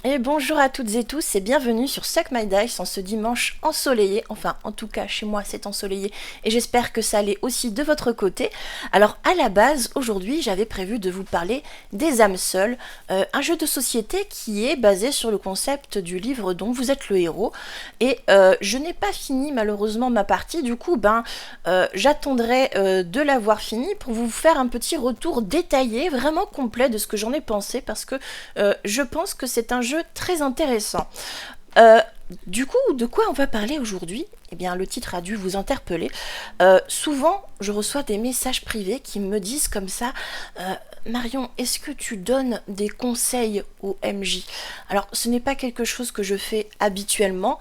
Et bonjour à toutes et tous et bienvenue sur Suck My Dice en ce dimanche ensoleillé, enfin en tout cas chez moi c'est ensoleillé et j'espère que ça l'est aussi de votre côté. Alors à la base aujourd'hui j'avais prévu de vous parler des âmes seules, un jeu de société qui est basé sur le concept du livre dont vous êtes le héros et je n'ai pas fini malheureusement ma partie, du coup j'attendrai de l'avoir fini pour vous faire un petit retour détaillé, vraiment complet de ce que j'en ai pensé parce que je pense que c'est un jeu très intéressant. Euh, du coup, de quoi on va parler aujourd'hui? Eh bien, le titre a dû vous interpeller. Souvent, je reçois des messages privés qui me disent comme ça Marion, est-ce que tu donnes des conseils aux MJ? Alors, ce n'est pas quelque chose que je fais habituellement,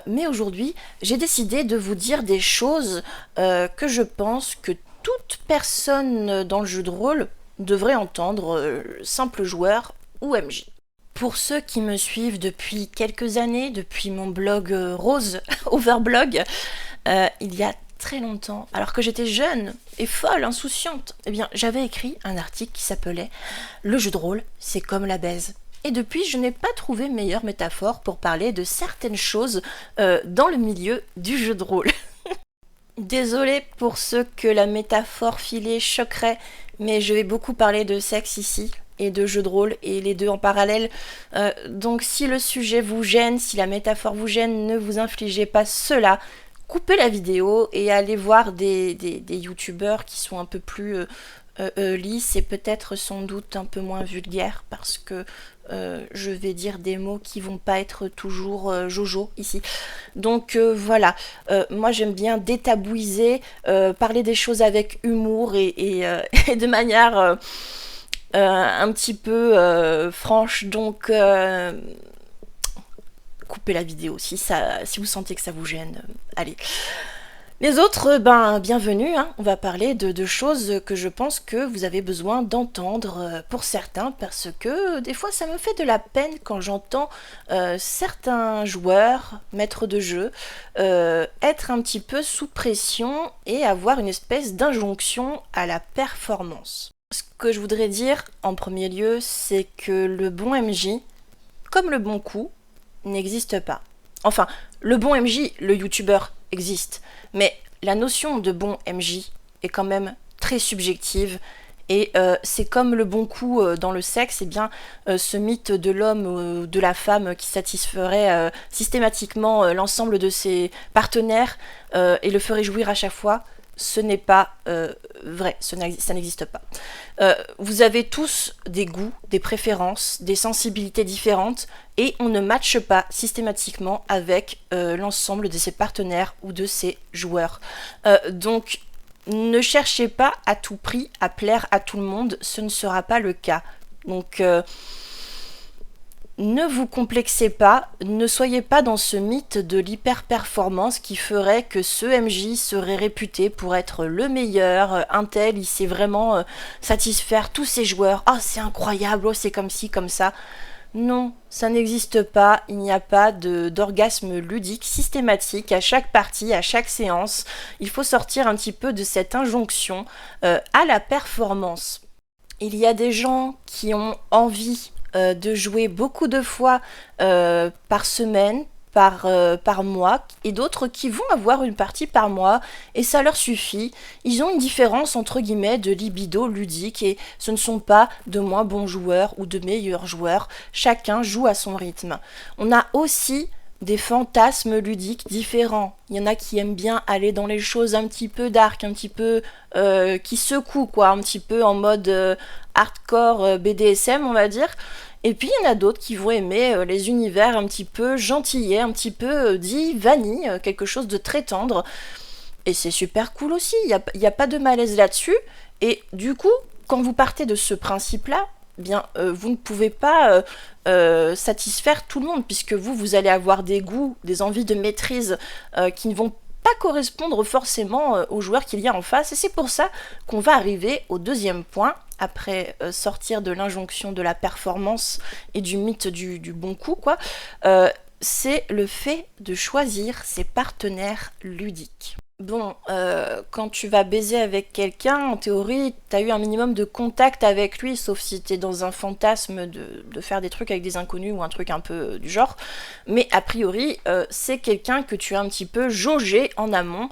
mais aujourd'hui, j'ai décidé de vous dire des choses que je pense que toute personne dans le jeu de rôle devrait entendre, simple joueur ou MJ. Pour ceux qui me suivent depuis quelques années, depuis mon blog Rose Overblog, il y a très longtemps, alors que j'étais jeune et folle, insouciante, eh bien, j'avais écrit un article qui s'appelait Le jeu de rôle, c'est comme la baise. Et depuis, je n'ai pas trouvé meilleure métaphore pour parler de certaines choses dans le milieu du jeu de rôle. Désolée pour ceux que la métaphore filée choquerait, mais je vais beaucoup parler de sexe ici et de jeux de rôle et les deux en parallèle. Donc si le sujet vous gêne, si la métaphore vous gêne, ne vous infligez pas cela. Coupez la vidéo et allez voir des youtubeurs qui sont un peu plus lisses et peut-être sans doute un peu moins vulgaires parce que je vais dire des mots qui vont pas être toujours jojo ici. Donc voilà, moi j'aime bien détabouiser, parler des choses avec humour et de manière un petit peu franche, donc coupez la vidéo si vous sentez que ça vous gêne, allez. Les autres, bienvenue, hein. On va parler de choses que je pense que vous avez besoin d'entendre pour certains, parce que des fois ça me fait de la peine quand j'entends certains joueurs, maîtres de jeu, être un petit peu sous pression et avoir une espèce d'injonction à la performance. Ce que je voudrais dire en premier lieu, c'est que le bon MJ, comme le bon coup, n'existe pas. Enfin, le bon MJ, le youtubeur, existe. Mais la notion de bon MJ est quand même très subjective. Et c'est comme le bon coup dans le sexe, et bien ce mythe de l'homme ou de la femme qui satisferait systématiquement l'ensemble de ses partenaires et le ferait jouir à chaque fois, ce n'est pas vrai, ça n'existe pas. Vous avez tous des goûts, des préférences, des sensibilités différentes et on ne matche pas systématiquement avec l'ensemble de ses partenaires ou de ses joueurs. Donc ne cherchez pas à tout prix à plaire à tout le monde, ce ne sera pas le cas. Donc ne vous complexez pas, ne soyez pas dans ce mythe de l'hyper-performance qui ferait que ce MJ serait réputé pour être le meilleur, un tel, il sait vraiment satisfaire tous ses joueurs, oh c'est incroyable, oh c'est comme ci, comme ça. Non, ça n'existe pas, il n'y a pas d'orgasme ludique systématique à chaque partie, à chaque séance. Il faut sortir un petit peu de cette injonction à la performance. Il y a des gens qui ont envie de jouer beaucoup de fois par semaine, par mois, et d'autres qui vont avoir une partie par mois, et ça leur suffit. Ils ont une différence entre guillemets de libido ludique, et ce ne sont pas de moins bons joueurs ou de meilleurs joueurs. Chacun joue à son rythme. On a aussi des fantasmes ludiques différents. Il y en a qui aiment bien aller dans les choses un petit peu dark, un petit peu qui secouent, quoi, un petit peu en mode hardcore BDSM, on va dire. Et puis il y en a d'autres qui vont aimer les univers un petit peu gentillets, un petit peu dit vanille, quelque chose de très tendre. Et c'est super cool aussi, il y a pas de malaise là-dessus. Et du coup, quand vous partez de ce principe-là, bien, vous ne pouvez pas satisfaire tout le monde, puisque vous allez avoir des goûts, des envies de maîtrise qui ne vont pas correspondre forcément aux joueurs qu'il y a en face. Et c'est pour ça qu'on va arriver au deuxième point, après sortir de l'injonction de la performance et du mythe du bon coup, quoi. C'est le fait de choisir ses partenaires ludiques. Bon, quand tu vas baiser avec quelqu'un, en théorie, t'as eu un minimum de contact avec lui, sauf si t'es dans un fantasme de faire des trucs avec des inconnus ou un truc un peu du genre. Mais a priori, c'est quelqu'un que tu as un petit peu jaugé en amont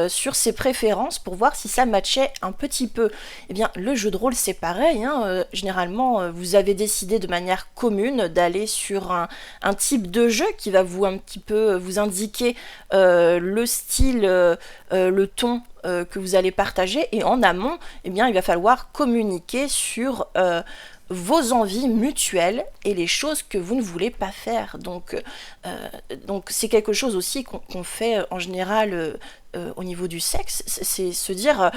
sur ses préférences pour voir si ça matchait un petit peu. Eh bien, le jeu de rôle, c'est pareil, hein. Généralement, vous avez décidé de manière commune d'aller sur un type de jeu qui va vous un petit peu vous indiquer le style, le ton que vous allez partager, et en amont, eh bien, il va falloir communiquer sur vos envies mutuelles et les choses que vous ne voulez pas faire. Donc c'est quelque chose aussi qu'on fait en général au niveau du sexe, c'est se dire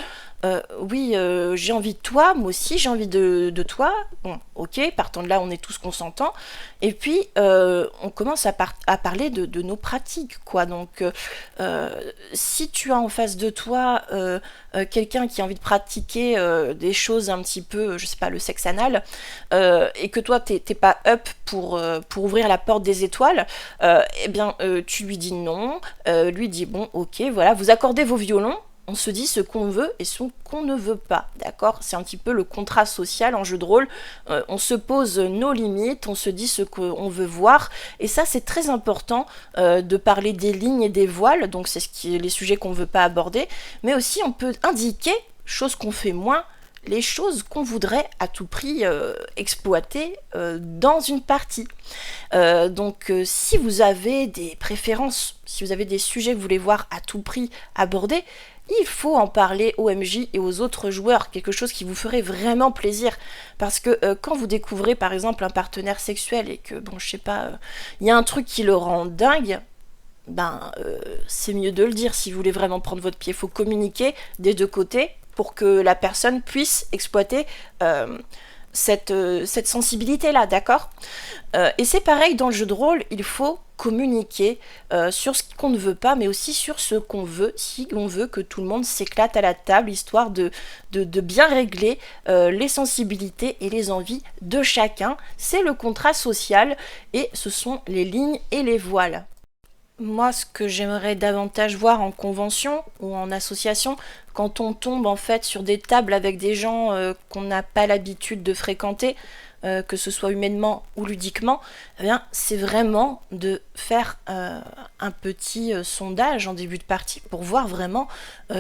oui, j'ai envie de toi, moi aussi j'ai envie de toi. Bon, ok, partant de là, on est tous consentants. Et puis, on commence à parler de nos pratiques, quoi. Donc, si tu as en face de toi quelqu'un qui a envie de pratiquer des choses un petit peu, je sais pas, le sexe anal, et que toi, t'es pas up pour ouvrir la porte des étoiles, eh bien, tu lui dis non, lui dit bon, ok, voilà, vous accordez vos violons, on se dit ce qu'on veut et ce qu'on ne veut pas, d'accord? C'est un petit peu le contrat social en jeu de rôle. On se pose nos limites, on se dit ce qu'on veut voir, et ça c'est très important de parler des lignes et des voiles, donc c'est les sujets qu'on ne veut pas aborder, mais aussi on peut indiquer, chose qu'on fait moins, les choses qu'on voudrait à tout prix exploiter dans une partie. Donc si vous avez des préférences, si vous avez des sujets que vous voulez voir à tout prix abordés, il faut en parler aux MJ et aux autres joueurs, quelque chose qui vous ferait vraiment plaisir. Parce que quand vous découvrez par exemple un partenaire sexuel et que, bon, je sais pas, il y a un truc qui le rend dingue, ben c'est mieux de le dire. Si vous voulez vraiment prendre votre pied, il faut communiquer des deux côtés pour que la personne puisse exploiter cette sensibilité-là, d'accord? Et c'est pareil dans le jeu de rôle, il faut communiquer sur ce qu'on ne veut pas, mais aussi sur ce qu'on veut, si on veut que tout le monde s'éclate à la table, histoire de bien régler les sensibilités et les envies de chacun. C'est le contrat social, et ce sont les lignes et les voiles. Moi, ce que j'aimerais davantage voir en convention ou en association, quand on tombe en fait sur des tables avec des gens qu'on n'a pas l'habitude de fréquenter, que ce soit humainement ou ludiquement, eh bien, c'est vraiment de faire un petit sondage en début de partie pour voir vraiment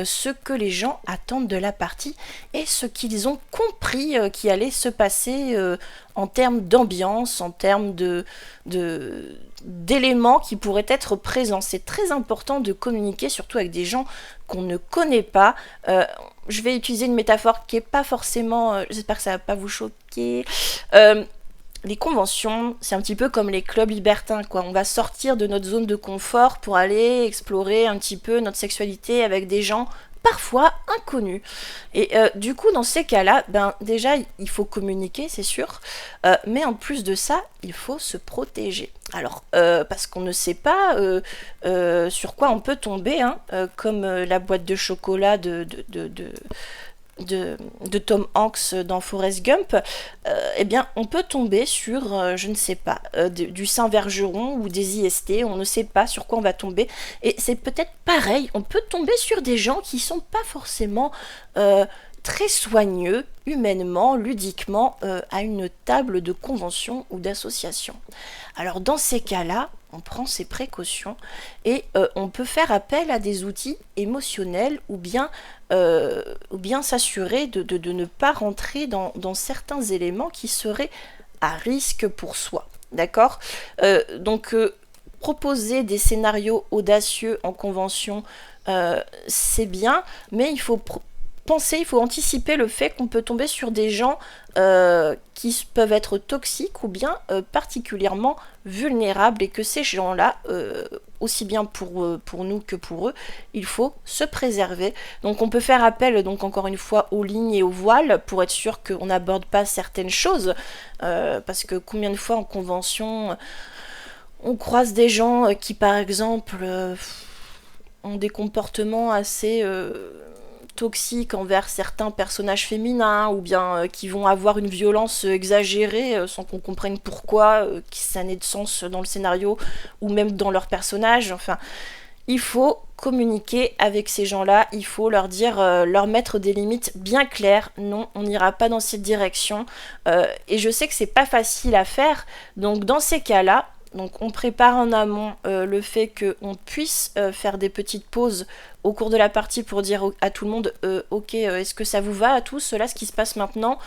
ce que les gens attendent de la partie et ce qu'ils ont compris qui allait se passer en termes d'ambiance, en termes d'éléments qui pourraient être présents. C'est très important de communiquer, surtout avec des gens qu'on ne connaît pas. Je vais utiliser une métaphore qui est pas forcément, j'espère que ça va pas vous choquer. Les conventions, c'est un petit peu comme les clubs libertins, quoi. On va sortir de notre zone de confort pour aller explorer un petit peu notre sexualité avec des gens parfois inconnus. Et du coup, dans ces cas-là, ben déjà, il faut communiquer, c'est sûr, mais en plus de ça, il faut se protéger. Alors, parce qu'on ne sait pas sur quoi on peut tomber, hein, comme la boîte de chocolat de Tom Hanks dans Forrest Gump, eh bien, on peut tomber sur, je ne sais pas, du Saint-Vergeron ou des IST, on ne sait pas sur quoi on va tomber, et c'est peut-être pareil, on peut tomber sur des gens qui sont pas forcément très soigneux, humainement, ludiquement, à une table de convention ou d'association. Alors dans ces cas-là, on prend ses précautions et on peut faire appel à des outils émotionnels ou bien s'assurer de ne pas rentrer dans certains éléments qui seraient à risque pour soi. D'accord? Donc proposer des scénarios audacieux en convention, c'est bien, mais il faut penser, il faut anticiper le fait qu'on peut tomber sur des gens qui peuvent être toxiques ou bien particulièrement vulnérables, et que ces gens-là, aussi bien pour nous que pour eux, il faut se préserver. Donc on peut faire appel, donc encore une fois, aux lignes et aux voiles pour être sûr qu'on n'aborde pas certaines choses, parce que combien de fois en convention on croise des gens qui par exemple ont des comportements assez toxiques envers certains personnages féminins, ou bien qui vont avoir une violence exagérée sans qu'on comprenne pourquoi, que ça n'ait de sens dans le scénario ou même dans leur personnage. Enfin, Il faut communiquer avec ces gens-là, il faut leur dire, leur mettre des limites bien claires. Non, on n'ira pas dans cette direction. Et je sais que c'est pas facile à faire, donc dans ces cas-là, donc on prépare en amont le fait qu'on puisse faire des petites pauses au cours de la partie pour dire à tout le monde ok, est-ce que ça vous va à tous là ce qui se passe maintenant,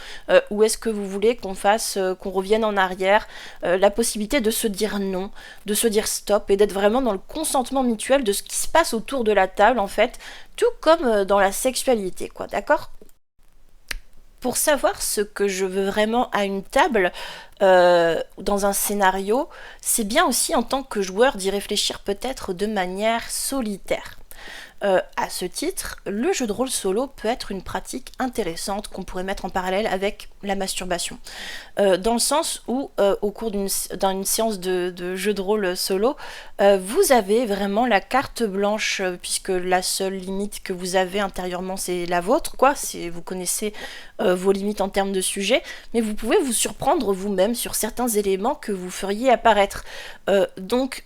ou est-ce que vous voulez qu'on fasse qu'on revienne en arrière, la possibilité de se dire non, de se dire stop et d'être vraiment dans le consentement mutuel de ce qui se passe autour de la table en fait, tout comme dans la sexualité quoi, d'accord? Pour savoir ce que je veux vraiment à une table, dans un scénario, c'est bien aussi en tant que joueur d'y réfléchir peut-être de manière solitaire. À ce titre, le jeu de rôle solo peut être une pratique intéressante qu'on pourrait mettre en parallèle avec la masturbation. Dans le sens où, au cours d'une séance de jeu de rôle solo, vous avez vraiment la carte blanche, puisque la seule limite que vous avez intérieurement, c'est la vôtre, quoi. Vous connaissez vos limites en termes de sujet, mais vous pouvez vous surprendre vous-même sur certains éléments que vous feriez apparaître. Donc,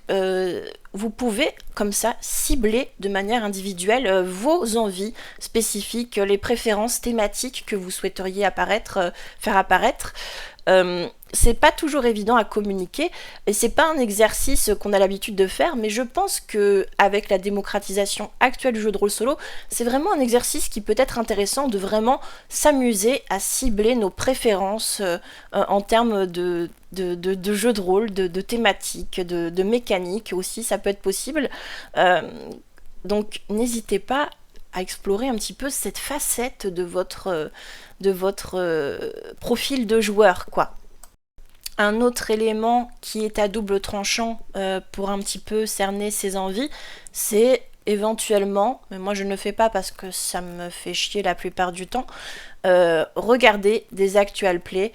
vous pouvez comme ça cibler de manière individuelle vos envies spécifiques, les préférences thématiques que vous souhaiteriez faire apparaître. C'est pas toujours évident à communiquer et c'est pas un exercice qu'on a l'habitude de faire, mais je pense que avec la démocratisation actuelle du jeu de rôle solo, c'est vraiment un exercice qui peut être intéressant de vraiment s'amuser à cibler nos préférences en termes de jeu de rôle, de thématiques, de mécaniques aussi, ça peut être possible. Donc n'hésitez pas à explorer un petit peu cette facette de votre profil de joueur, quoi. Un autre élément qui est à double tranchant pour un petit peu cerner ses envies, c'est éventuellement, mais moi je ne le fais pas parce que ça me fait chier la plupart du temps, regarder des actual plays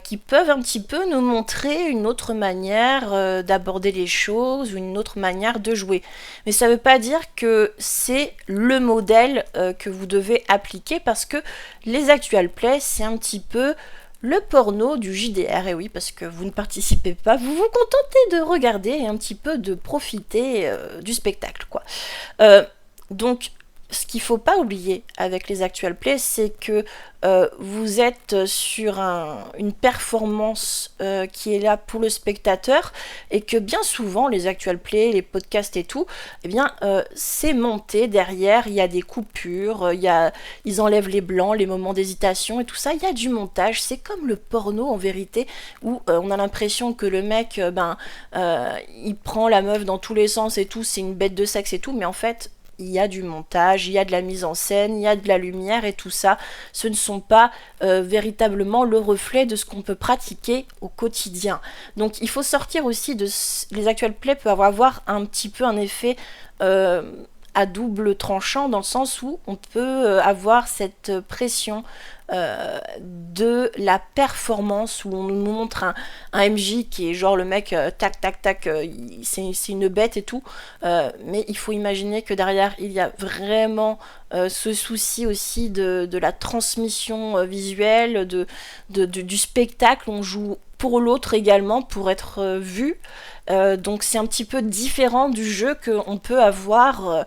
qui peuvent un petit peu nous montrer une autre manière d'aborder les choses ou une autre manière de jouer. Mais ça ne veut pas dire que c'est le modèle que vous devez appliquer, parce que les actual plays, c'est un petit peu le porno du JDR, et oui, parce que vous ne participez pas, vous vous contentez de regarder et un petit peu de profiter du spectacle, quoi. Donc, ce qu'il ne faut pas oublier avec les actual plays, c'est que vous êtes sur une performance qui est là pour le spectateur, et que bien souvent, les actual plays, les podcasts et tout, eh bien, c'est monté derrière, il y a des coupures, ils enlèvent les blancs, les moments d'hésitation et tout ça, il y a du montage, c'est comme le porno en vérité, où on a l'impression que le mec, il prend la meuf dans tous les sens et tout, c'est une bête de sexe et tout, mais en fait, il y a du montage, il y a de la mise en scène, il y a de la lumière et tout ça. Ce ne sont pas véritablement le reflet de ce qu'on peut pratiquer au quotidien. Donc il faut sortir aussi de... Les actual plays peuvent avoir un petit peu un effet à double tranchant, dans le sens où on peut avoir cette pression de la performance, où on nous montre un MJ qui est genre le mec tac tac tac, c'est une bête et tout, mais il faut imaginer que derrière il y a vraiment ce souci aussi de la transmission visuelle, du spectacle. On joue pour l'autre également, pour être vu, donc c'est un petit peu différent du jeu qu'on peut avoir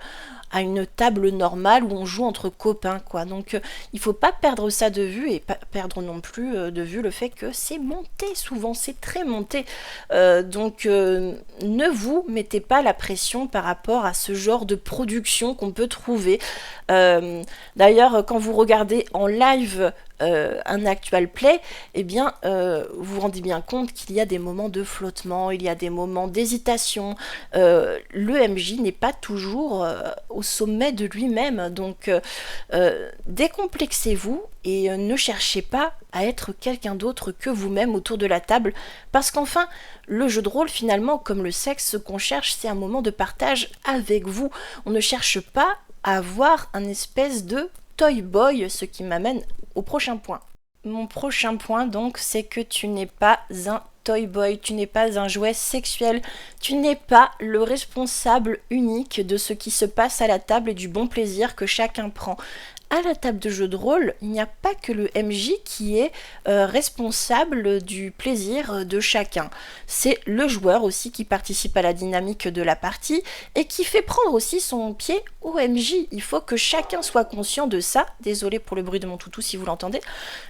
à une table normale où on joue entre copains, quoi. Donc il faut pas perdre ça de vue, et pas perdre non plus de vue le fait que c'est monté, souvent c'est très monté. Donc ne vous mettez pas la pression par rapport à ce genre de production qu'on peut trouver. D'ailleurs, quand vous regardez en live un actual play, eh bien, vous vous rendez bien compte qu'il y a des moments de flottement, il y a des moments d'hésitation. Le MJ n'est pas toujours au sommet de lui-même, donc décomplexez-vous et ne cherchez pas à être quelqu'un d'autre que vous-même autour de la table, parce qu'enfin, le jeu de rôle, finalement, comme le sexe, ce qu'on cherche, c'est un moment de partage avec vous. On ne cherche pas à avoir un espèce de toy boy, ce qui m'amène au prochain point. Mon prochain point, donc, c'est que tu n'es pas un toy boy, tu n'es pas un jouet sexuel, tu n'es pas le responsable unique de ce qui se passe à la table et du bon plaisir que chacun prend. à la table de jeu de rôle, il n'y a pas que le MJ qui est responsable du plaisir de chacun. C'est le joueur aussi qui participe à la dynamique de la partie et qui fait prendre aussi son pied au MJ. Il faut que chacun soit conscient de ça. Désolé pour le bruit de mon toutou si vous l'entendez.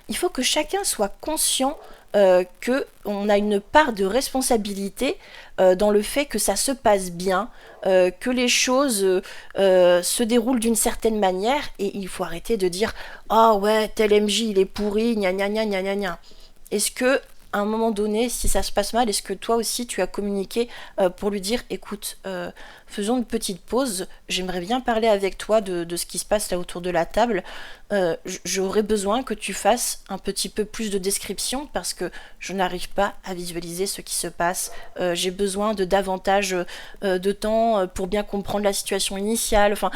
Il faut que chacun soit conscient qu'on a une part de responsabilité dans le fait que ça se passe bien, que les choses se déroulent d'une certaine manière, et il faut arrêter de dire «Ah ouais, tel MJ il est pourri, gna gna gna gna gna gna». Est-ce que à un moment donné, si ça se passe mal, est-ce que toi aussi tu as communiqué pour lui dire écoute, faisons une petite pause, j'aimerais bien parler avec toi de ce qui se passe là autour de la table, j'aurais besoin que tu fasses un petit peu plus de description parce que je n'arrive pas à visualiser ce qui se passe, j'ai besoin de davantage de temps pour bien comprendre la situation initiale, enfin,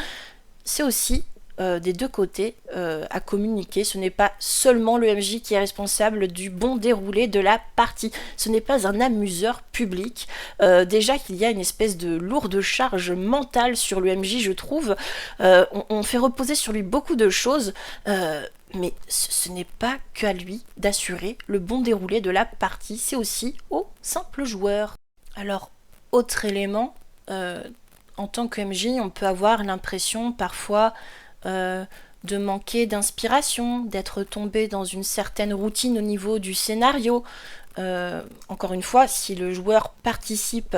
c'est aussi des deux côtés à communiquer. Ce n'est pas seulement le MJ qui est responsable du bon déroulé de la partie. Ce n'est pas un amuseur public. Déjà qu'il y a une espèce de lourde charge mentale sur le MJ, je trouve. On fait reposer sur lui beaucoup de choses. Mais ce n'est pas qu'à lui d'assurer le bon déroulé de la partie, c'est aussi au simple joueur. Alors, autre élément, en tant que MJ, on peut avoir l'impression parfois de manquer d'inspiration, d'être tombé dans une certaine routine au niveau du scénario. Encore une fois, si le joueur participe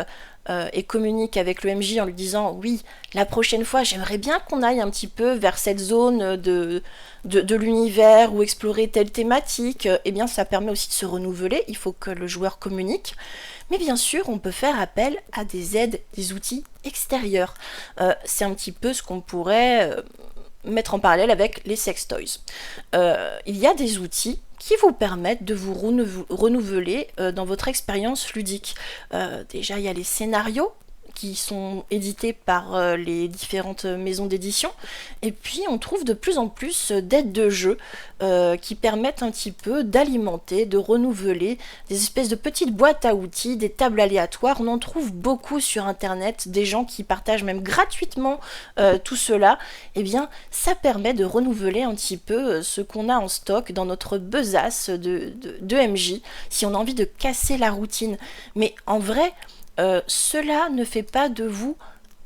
et communique avec le MJ en lui disant oui, la prochaine fois j'aimerais bien qu'on aille un petit peu vers cette zone de l'univers ou explorer telle thématique, eh bien ça permet aussi de se renouveler, il faut que le joueur communique. Mais bien sûr, on peut faire appel à des aides, des outils extérieurs. C'est un petit peu ce qu'on pourrait mettre en parallèle avec les sextoys. Il y a des outils qui vous permettent de vous renouveler dans votre expérience ludique. Déjà, il y a les scénarios qui sont édités par les différentes maisons d'édition. Et puis, on trouve de plus en plus d'aides de jeu qui permettent un petit peu d'alimenter, de renouveler des espèces de petites boîtes à outils, des tables aléatoires. On en trouve beaucoup sur Internet, des gens qui partagent même gratuitement tout cela. Eh bien, ça permet de renouveler un petit peu ce qu'on a en stock dans notre besace de MJ, si on a envie de casser la routine. Mais en vrai, cela ne fait pas de vous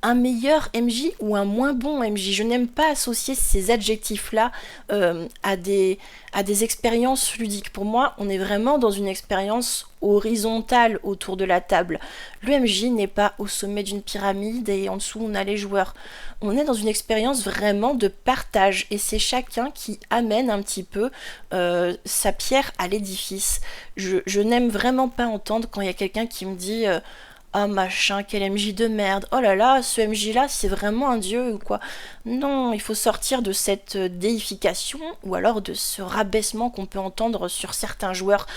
un meilleur MJ ou un moins bon MJ. Je n'aime pas associer ces adjectifs-là à des expériences ludiques. Pour moi, on est vraiment dans une expérience horizontale autour de la table. Le MJ n'est pas au sommet d'une pyramide et en dessous on a les joueurs. On est dans une expérience vraiment de partage et c'est chacun qui amène un petit peu sa pierre à l'édifice. Je n'aime vraiment pas entendre quand il y a quelqu'un qui me dit ah machin, quel MJ de merde, oh là là, ce MJ là c'est vraiment un dieu ou quoi. Non, il faut sortir de cette déification ou alors de ce rabaissement qu'on peut entendre sur certains joueurs.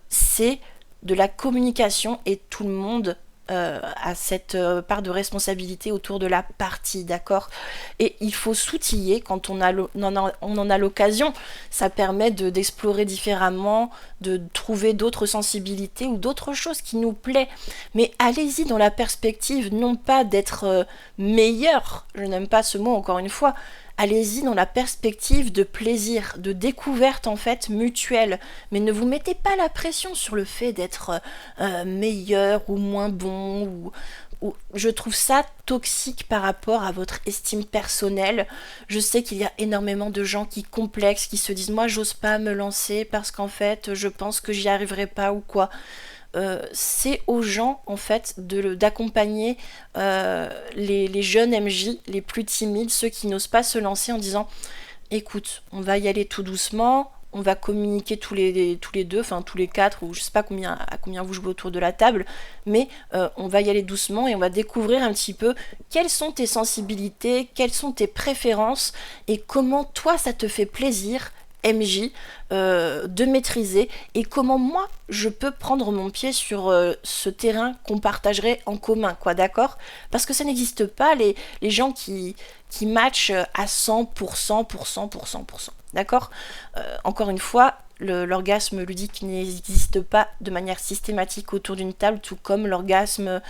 C'est de la communication et tout le monde a cette part de responsabilité autour de la partie, d'accord? Et il faut s'outiller quand on en a l'occasion. Ça permet d'explorer différemment, de trouver d'autres sensibilités ou d'autres choses qui nous plaît. Mais allez-y dans la perspective, non pas d'être meilleur, je n'aime pas ce mot encore une fois, allez-y dans la perspective de plaisir, de découverte en fait mutuelle. Mais ne vous mettez pas la pression sur le fait d'être meilleur ou moins bon. Je trouve ça toxique par rapport à votre estime personnelle. Je sais qu'il y a énormément de gens qui complexent, qui se disent moi j'ose pas me lancer parce qu'en fait je pense que j'y arriverai pas ou quoi. C'est aux gens en fait d'accompagner les jeunes MJ, les plus timides, ceux qui n'osent pas se lancer en disant écoute, on va y aller tout doucement, on va communiquer tous les deux, enfin tous les quatre, ou je sais pas à combien vous jouez autour de la table, mais on va y aller doucement et on va découvrir un petit peu quelles sont tes sensibilités, quelles sont tes préférences et comment toi ça te fait plaisir MJ de maîtriser et comment moi je peux prendre mon pied sur ce terrain qu'on partagerait en commun, quoi, d'accord? Parce que ça n'existe pas les gens qui matchent à 100%, d'accord? Encore une fois, L'orgasme ludique n'existe pas de manière systématique autour d'une table, tout comme l'orgasme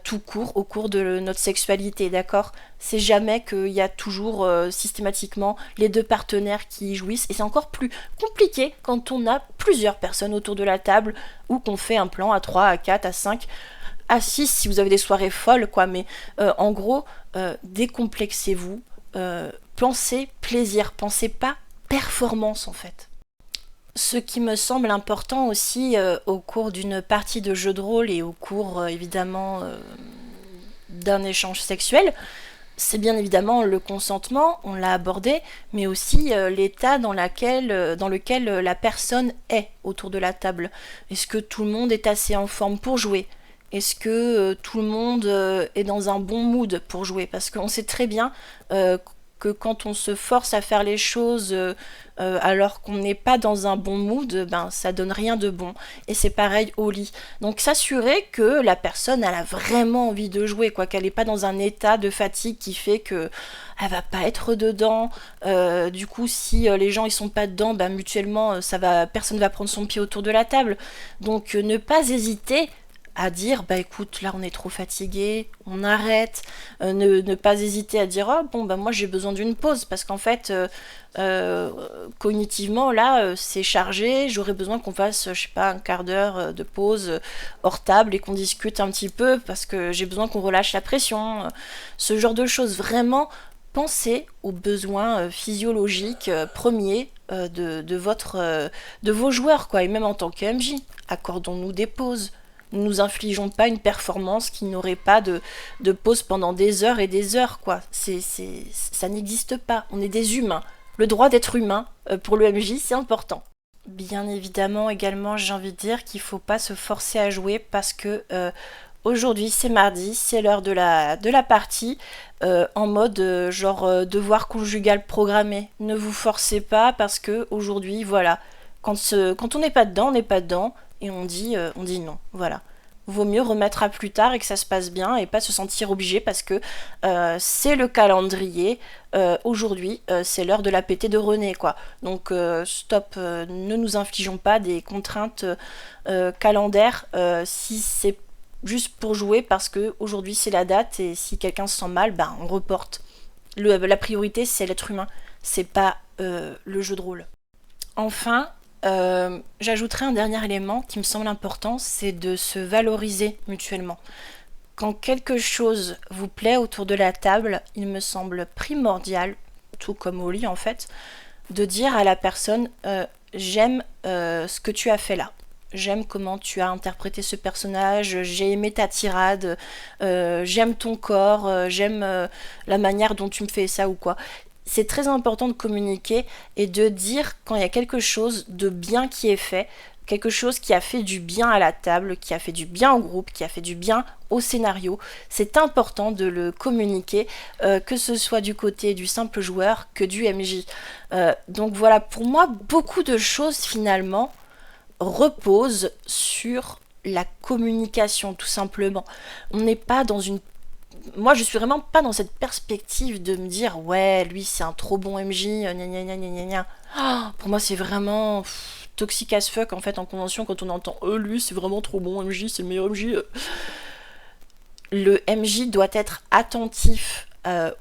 tout court au cours de notre sexualité, d'accord? C'est jamais qu'il y a toujours systématiquement les deux partenaires qui y jouissent, et c'est encore plus compliqué quand on a plusieurs personnes autour de la table ou qu'on fait un plan à 3, à 4, à 5, à 6 si vous avez des soirées folles, quoi, mais en gros, décomplexez-vous, pensez plaisir, pensez pas performance en fait. Ce qui me semble important aussi au cours d'une partie de jeu de rôle et au cours évidemment d'un échange sexuel, c'est bien évidemment le consentement, on l'a abordé, mais aussi l'état dans lequel la personne est autour de la table. Est-ce que tout le monde est assez en forme pour jouer? Est-ce que tout le monde est dans un bon mood pour jouer? Parce qu'on sait très bien que quand on se force à faire les choses alors qu'on n'est pas dans un bon mood, ben ça donne rien de bon. Et c'est pareil au lit. Donc s'assurer que la personne elle a vraiment envie de jouer, quoi, qu'elle n'est pas dans un état de fatigue qui fait que elle va pas être dedans. Du coup, si les gens ils sont pas dedans, ben mutuellement personne va prendre son pied autour de la table. Donc ne pas hésiter à dire bah écoute là on est trop fatigué, on arrête, ne pas hésiter à dire oh bon bah moi j'ai besoin d'une pause parce qu'en fait cognitivement là c'est chargé, j'aurais besoin qu'on fasse je sais pas un quart d'heure de pause hors table et qu'on discute un petit peu parce que j'ai besoin qu'on relâche la pression, ce genre de choses. Vraiment pensez aux besoins physiologiques premiers de vos joueurs, quoi, et même en tant que MJ accordons-nous des pauses. Ne nous infligeons pas une performance qui n'aurait pas de pause pendant des heures et des heures, quoi. Ça n'existe pas. On est des humains. Le droit d'être humain, pour le MJ, c'est important. Bien évidemment, également, j'ai envie de dire qu'il ne faut pas se forcer à jouer parce que aujourd'hui, c'est mardi, c'est l'heure de la partie, en mode devoir conjugal programmé. Ne vous forcez pas parce que aujourd'hui, voilà, quand on n'est pas dedans, on n'est pas dedans. Et on dit non, voilà. Vaut mieux remettre à plus tard et que ça se passe bien et pas se sentir obligé parce que c'est le calendrier. Aujourd'hui, c'est l'heure de la pétée de René, quoi. Donc stop, ne nous infligeons pas des contraintes calendaires si c'est juste pour jouer parce que aujourd'hui c'est la date et si quelqu'un se sent mal, ben on reporte. La priorité c'est l'être humain, c'est pas le jeu de rôle. Enfin, j'ajouterai un dernier élément qui me semble important, c'est de se valoriser mutuellement. Quand quelque chose vous plaît autour de la table, il me semble primordial, tout comme au lit en fait, de dire à la personne j'aime ce que tu as fait là. J'aime comment tu as interprété ce personnage, j'ai aimé ta tirade, j'aime ton corps, j'aime la manière dont tu me fais ça ou quoi. C'est très important de communiquer et de dire quand il y a quelque chose de bien qui est fait, quelque chose qui a fait du bien à la table, qui a fait du bien au groupe, qui a fait du bien au scénario. C'est important de le communiquer, que ce soit du côté du simple joueur que du MJ. Donc voilà, pour moi, beaucoup de choses finalement reposent sur la communication, tout simplement. On n'est pas dans une moi je suis vraiment pas dans cette perspective de me dire ouais lui c'est un trop bon MJ gna gna gna gna gna gna. Pour moi c'est vraiment toxique as fuck en fait en convention quand on entend lui c'est vraiment trop bon MJ, c'est le meilleur MJ. Le MJ doit être attentif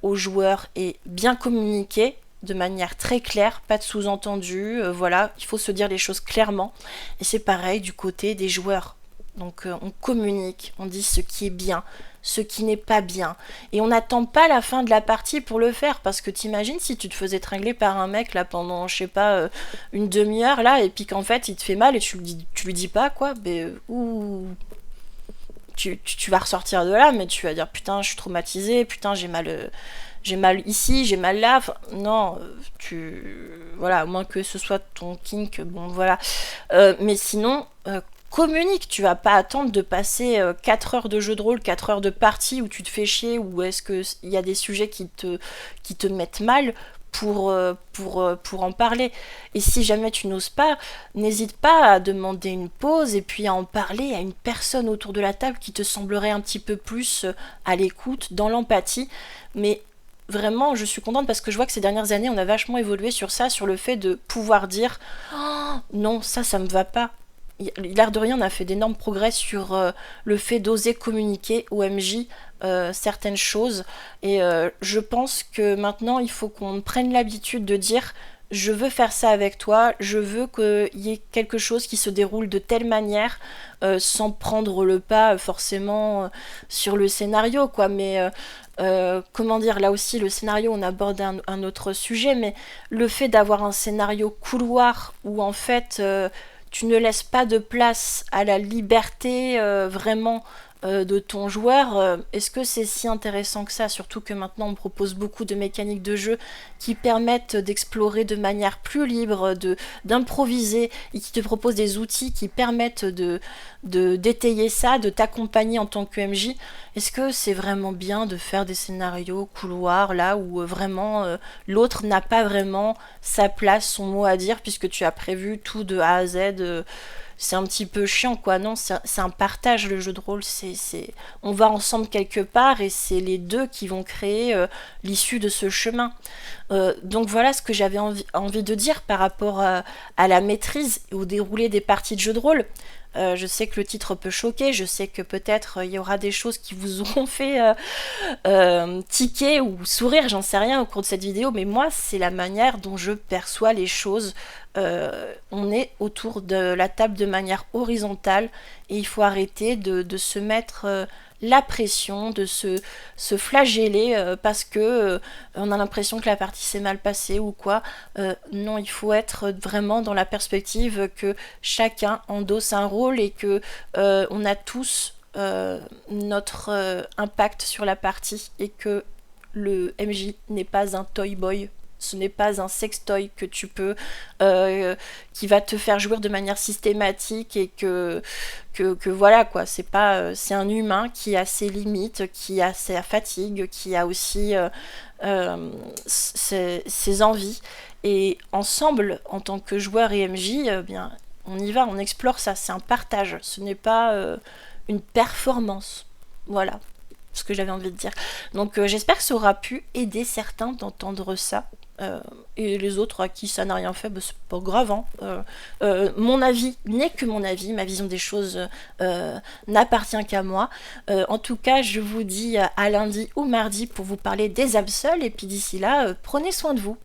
aux joueurs et bien communiquer de manière très claire, pas de sous-entendu, voilà, il faut se dire les choses clairement et c'est pareil du côté des joueurs. Donc on communique, on dit ce qui est bien, ce qui n'est pas bien. Et on n'attend pas la fin de la partie pour le faire, parce que t'imagines si tu te faisais tringler par un mec là pendant, je sais pas, une demi-heure là, et puis qu'en fait il te fait mal et tu lui dis pas quoi, tu vas ressortir de là, mais tu vas dire putain je suis traumatisée, putain j'ai mal ici, j'ai mal là, enfin, non, voilà, à moins que ce soit ton kink, bon voilà. Mais sinon, communique, tu vas pas attendre de passer 4 heures de jeu de rôle, 4 heures de partie où tu te fais chier, ou est-ce qu'il y a des sujets qui te mettent mal pour en parler. Et si jamais tu n'oses pas, n'hésite pas à demander une pause et puis à en parler à une personne autour de la table qui te semblerait un petit peu plus à l'écoute, dans l'empathie, mais vraiment, je suis contente parce que je vois que ces dernières années, on a vachement évolué sur ça, sur le fait de pouvoir dire oh, non, ça me va pas. L'air de rien, on a fait d'énormes progrès sur le fait d'oser communiquer au MJ certaines choses. Et je pense que maintenant, il faut qu'on prenne l'habitude de dire je veux faire ça avec toi, je veux qu'il y ait quelque chose qui se déroule de telle manière, sans prendre le pas forcément sur le scénario, quoi. Mais comment dire, là aussi, le scénario, on aborde un autre sujet, mais le fait d'avoir un scénario couloir où en fait tu ne laisses pas de place à la liberté vraiment de ton joueur, est-ce que c'est si intéressant que ça? Surtout que maintenant on propose beaucoup de mécaniques de jeu qui permettent d'explorer de manière plus libre, d'improviser et qui te proposent des outils qui permettent d'étayer ça, de t'accompagner en tant que MJ. Est-ce que c'est vraiment bien de faire des scénarios couloirs là où vraiment l'autre n'a pas vraiment sa place, son mot à dire puisque tu as prévu tout de A à Z c'est un petit peu chiant quoi, non, c'est un partage le jeu de rôle, on va ensemble quelque part et c'est les deux qui vont créer l'issue de ce chemin. Donc voilà ce que j'avais envie de dire par rapport à la maîtrise et au déroulé des parties de jeu de rôle. Je sais que le titre peut choquer, je sais que peut-être il y aura des choses qui vous auront fait tiquer ou sourire, j'en sais rien au cours de cette vidéo, mais moi c'est la manière dont je perçois les choses. On est autour de la table de manière horizontale et il faut arrêter de se mettre la pression, de se flageller parce que on a l'impression que la partie s'est mal passée ou quoi. Non, il faut être vraiment dans la perspective que chacun endosse un rôle et que on a tous notre impact sur la partie et que le MJ n'est pas un toy boy. Ce n'est pas un sextoy que tu peux qui va te faire jouir de manière systématique et que voilà quoi, c'est un humain qui a ses limites, qui a sa fatigue, qui a aussi ses envies et ensemble en tant que joueur et MJ bien on y va, on explore ça, c'est un partage, ce n'est pas une performance, voilà ce que j'avais envie de dire. Donc j'espère que ça aura pu aider certains d'entendre ça. Et les autres à qui ça n'a rien fait, bah, c'est pas grave. Hein. Mon avis n'est que mon avis, ma vision des choses n'appartient qu'à moi. En tout cas, je vous dis à lundi ou mardi pour vous parler des Absols, et puis d'ici là, prenez soin de vous.